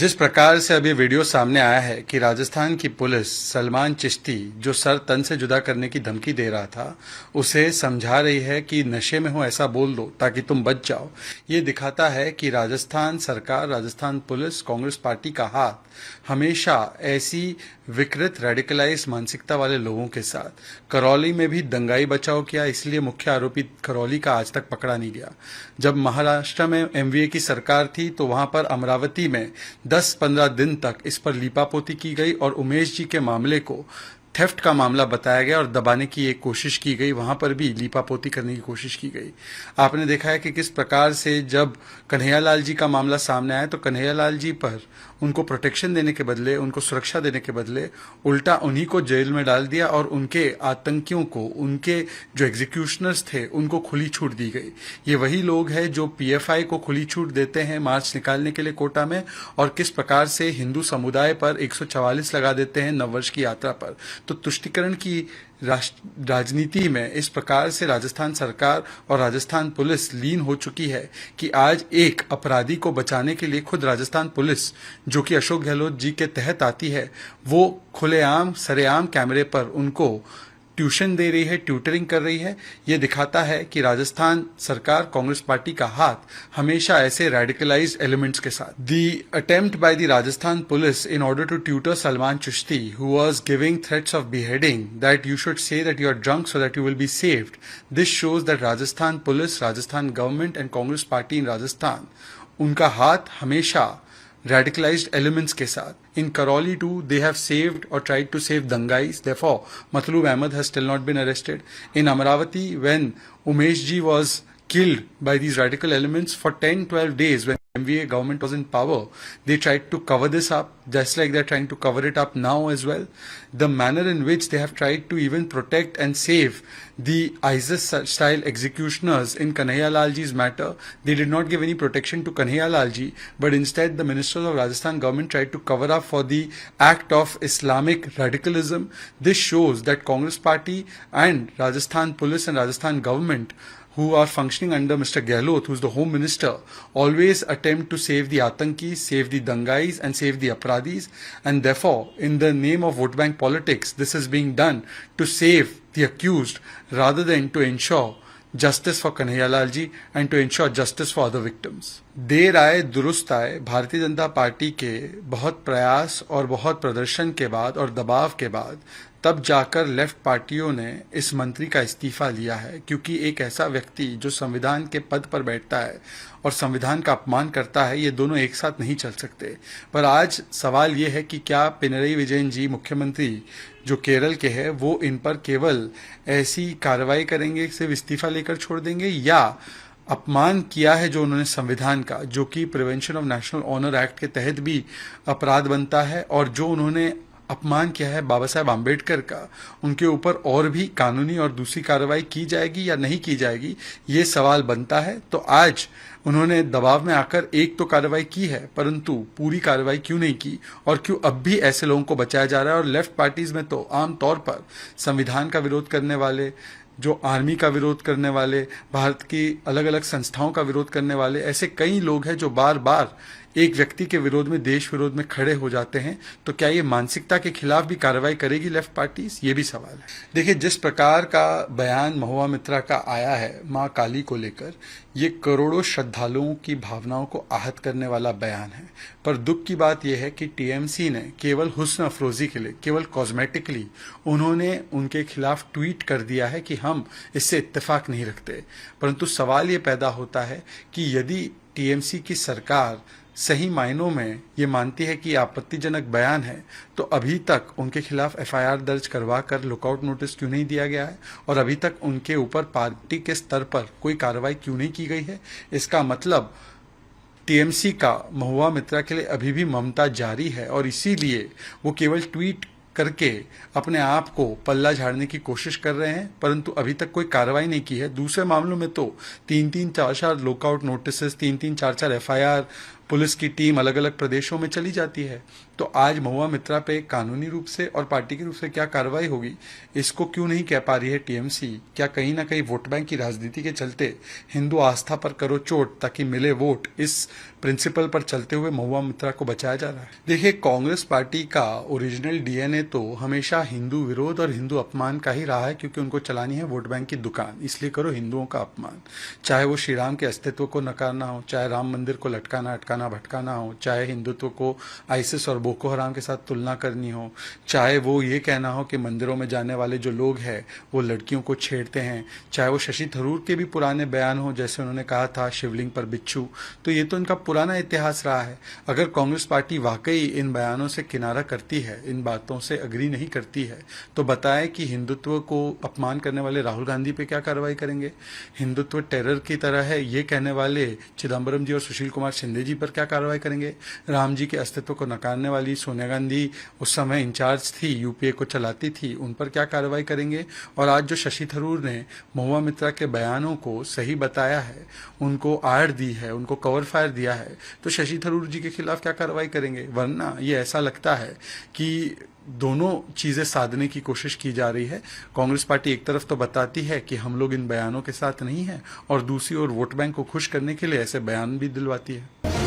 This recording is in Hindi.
जिस प्रकार से अब ये वीडियो सामने आया है कि राजस्थान की पुलिस सलमान चिश्ती जो सर तन से जुदा करने की धमकी दे रहा था उसे समझा रही है कि नशे में हो ऐसा बोल दो ताकि तुम बच जाओ। ये दिखाता है कि राजस्थान सरकार, राजस्थान पुलिस, कांग्रेस पार्टी का हाथ हमेशा ऐसी विकृत रेडिकलाइज मानसिकता वाले लोगों के साथ। करौली में भी दंगाई बचाव किया, इसलिए मुख्य आरोपी करौली का आज तक पकड़ा नहीं गया। जब महाराष्ट्र में एमवीए की सरकार थी तो वहां पर अमरावती में 10-15 दिन तक इस पर लीपापोती की गई और उमेश जी के मामले को थेफ्ट का मामला बताया गया और दबाने की एक कोशिश की गई, वहां पर भी लीपापोती करने की कोशिश की गई। आपने देखा है कि किस प्रकार से जब कन्हैयालाल जी का मामला सामने आया तो कन्हैयालाल जी पर उनको प्रोटेक्शन देने के बदले, उनको सुरक्षा देने के बदले उल्टा उन्हीं को जेल में डाल दिया और उनके आतंकियों को, उनके जो एग्जीक्यूशनर्स थे उनको खुली छूट दी गई। ये वही लोग हैं जो पीएफआई को खुली छूट देते हैं मार्च निकालने के लिए कोटा में, और किस प्रकार से हिंदू समुदाय पर 144 लगा देते हैं नववर्ष की यात्रा पर। तो तुष्टीकरण की राजनीति में इस प्रकार से राजस्थान सरकार और राजस्थान पुलिस लीन हो चुकी है कि आज एक अपराधी को बचाने के लिए खुद राजस्थान पुलिस, जो कि अशोक गहलोत जी के तहत आती है, वो खुलेआम सरेआम कैमरे पर उनको ट्यूशन दे रही है, ट्यूटरिंग कर रही है। ये दिखाता है कि राजस्थान सरकार, कांग्रेस पार्टी का हाथ हमेशा ऐसे रेडिकलाइज्ड एलिमेंट्स के साथ। The attempt by the Rajasthan police in order to tutor Salman Chishti, who was giving threats of beheading that you should say that you are drunk so that you will be saved. This shows that Rajasthan police, Rajasthan government and Congress party इन राजस्थान, उनका हाथ हमेशा radicalized elements के साथ। In Karoli too, they have saved or tried to save Dangais. Therefore, Matloob Ahmed has still not been arrested. In Amravati, when Umesh ji was killed by these radical elements for 10-12 days, when MVA government was in power, they tried to cover this up, just like they're trying to cover it up now as well. The manner in which they have tried to even protect and save the ISIS-style executioners in Kanhaiya Ji's matter, they did not give any protection to Kanhaiya Ji, but instead the ministers of Rajasthan government tried to cover up for the act of Islamic radicalism. This shows that Congress party and Rajasthan police and Rajasthan government, who are functioning under Mr. Gehlot, who is the Home Minister, always attempt to save the Atankis, save the Dangais and save the Apradhis, and therefore, in the name of vote bank politics, this is being done to save the accused rather than to ensure justice for Kanhaiya ji and to ensure justice for other victims. देर आए दुरुस्त आए, भारतीय जनता पार्टी के बहुत प्रयास और बहुत प्रदर्शन के बाद और दबाव के बाद तब जाकर लेफ्ट पार्टियों ने इस मंत्री का इस्तीफा लिया है, क्योंकि एक ऐसा व्यक्ति जो संविधान के पद पर बैठता है और संविधान का अपमान करता है, ये दोनों एक साथ नहीं चल सकते। पर आज सवाल ये है कि क्या पिनरई विजयन जी, मुख्यमंत्री जो केरल के हैं, वो इन पर केवल ऐसी कार्रवाई करेंगे, सिर्फ इस्तीफा लेकर छोड़ देंगे, या अपमान किया है जो उन्होंने संविधान का, जो कि prevention of national honour act के तहत भी अपराध बनता है, और जो उन्होंने अपमान किया है बाबा साहेब आम्बेडकर का, उनके ऊपर और भी कानूनी और दूसरी कार्रवाई की जाएगी या नहीं की जाएगी, ये सवाल बनता है। तो आज उन्होंने दबाव में आकर एक तो कार्रवाई की है, परंतु पूरी कार्रवाई क्यों नहीं की, और क्यों अब भी ऐसे लोगों को बचाया जा रहा है। और लेफ्ट पार्टीज में तो आम तौर पर संविधान का विरोध करने वाले, जो आर्मी का विरोध करने वाले, भारत की अलग अलग संस्थाओं का विरोध करने वाले, ऐसे कई लोग हैं जो बार बार एक व्यक्ति के विरोध में, देश विरोध में खड़े हो जाते हैं। तो क्या ये मानसिकता के खिलाफ भी कार्रवाई करेगी लेफ्ट पार्टीज, ये भी सवाल है। देखिए, जिस प्रकार का बयान महुआ मित्रा का आया है मां काली को लेकर, ये करोड़ों श्रद्धालुओं की भावनाओं को आहत करने वाला बयान है। पर दुख की बात यह है कि टीएमसी ने केवल हुस्न अफरोजी के लिए, केवल कॉस्मेटिकली उन्होंने उनके खिलाफ ट्वीट कर दिया है कि हम इससे इत्तेफाक नहीं रखते। परंतु सवाल ये पैदा होता है कि यदि टीएमसी की सरकार सही मायनों में ये मानती है कि आपत्तिजनक बयान है, तो अभी तक उनके खिलाफ एफआईआर दर्ज करवा कर लुकआउट नोटिस क्यों नहीं दिया गया है, और अभी तक उनके ऊपर पार्टी के स्तर पर कोई कार्रवाई क्यों नहीं की गई है। इसका मतलब टीएमसी का महुआ मित्रा के लिए अभी भी ममता जारी है, और इसीलिए वो केवल ट्वीट करके अपने आप को पल्ला झाड़ने की कोशिश कर रहे हैं, परंतु अभी तक कोई कार्रवाई नहीं की है। दूसरे मामलों में तो 3-3, 4-4 लुकआउट नोटिस, 3-3, 4-4 एफआईआर पुलिस की टीम अलग अलग प्रदेशों में चली जाती है। तो आज महुआ मित्रा पे कानूनी रूप से और पार्टी के रूप से क्या कार्रवाई होगी, इसको क्यों नहीं कह पा रही है टीएमसी? क्या कहीं ना कहीं वोट बैंक की राजनीति के चलते हिंदू आस्था पर करो चोट ताकि मिले वोट, इस प्रिंसिपल पर चलते हुए महुआ मित्रा को बचाया जा रहा है? देखिए, कांग्रेस पार्टी का ओरिजिनल डीएनए तो हमेशा हिंदू विरोध और हिंदू अपमान का ही रहा है, क्योंकि उनको चलानी है वोट बैंक की दुकान। इसलिए करो हिंदुओं का अपमान, चाहे वो श्री राम के अस्तित्व को नकारना हो, चाहे राम मंदिर को लटकाना अटकाना भटकाना हो, चाहे हिंदुत्व को आईसिस और बोको हराम के साथ तुलना करनी हो, चाहे वो ये कहना हो कि मंदिरों में जाने वाले जो लोग हैं वो लड़कियों को छेड़ते हैं, चाहे वो शशि थरूर के भी पुराने बयान हो, जैसे उन्होंने कहा था शिवलिंग पर बिच्छू। तो ये तो इनका पुराना इतिहास रहा है। अगर कांग्रेस पार्टी वाकई इन बयानों से किनारा करती है, इन बातों से अग्री नहीं करती है, तो बताएं कि हिंदुत्व को अपमान करने वाले राहुल गांधी पे क्या कार्रवाई करेंगे, हिंदुत्व टेरर की तरह है ये कहने वाले चिदम्बरम जी और सुशील कुमार शिंदे जी पर क्या कार्रवाई करेंगे, राम जी के अस्तित्व को नकारने वाली सोनिया गांधी उस समय इंचार्ज थी, यूपीए को चलाती थी, उन पर क्या कार्रवाई करेंगे? और आज जो शशि थरूर ने महुआ मित्रा के बयानों को सही बताया है, उनको आड़ दी है, उनको कवर फायर दिया है, तो शशि थरूर जी के खिलाफ क्या कार्रवाई करेंगे? वरना ये ऐसा लगता है कि दोनों चीजें साधने की कोशिश की जा रही है। कांग्रेस पार्टी एक तरफ तो बताती है कि हम लोग इन बयानों के साथ नहीं हैं, और दूसरी ओर वोट बैंक को खुश करने के लिए ऐसे बयान भी दिलवाती है।